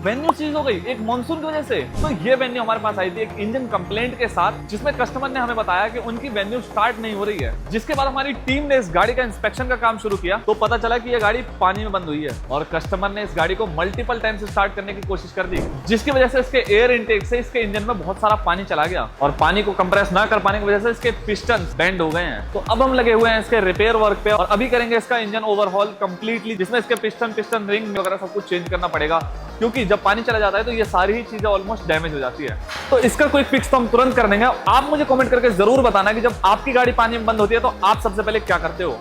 Venue चीज हो गई एक मानसून की वजह से। तो ये वेन्यू हमारे पास आई थी एक इंजन कंप्लेंट के साथ, जिसमें कस्टमर ने हमें बताया कि उनकी वेन्यू स्टार्ट नहीं हो रही है। जिसके बाद हमारी टीम ने इस गाड़ी का इंस्पेक्शन का काम शुरू किया तो पता चला कि ये गाड़ी पानी में बंद हुई है और कस्टमर ने इस गाड़ी को मल्टीपल टाइम से स्टार्ट करने की कोशिश कर दी, जिसकी वजह से इसके एयर इनटेक से इसके इंजन में बहुत सारा पानी चला गया और पानी को कंप्रेस ना कर पाने की वजह से इसके पिस्टन बेंड हो गए हैं। तो अब हम लगे हुए हैं इसके रिपेयर वर्क पे और अभी करेंगे इसका इंजन ओवरहॉल कंप्लीटली, जिसमें इसके पिस्टन रिंग वगैरह सब कुछ चेंज करना पड़ेगा, क्योंकि जब पानी चला जाता है तो ये सारी ही चीजें ऑलमोस्ट डैमेज हो जाती है। तो इसका कोई फिक्स तो हम तुरंत कर देंगे। आप मुझे कमेंट करके जरूर बताना कि जब आपकी गाड़ी पानी में बंद होती है तो आप सबसे पहले क्या करते हो।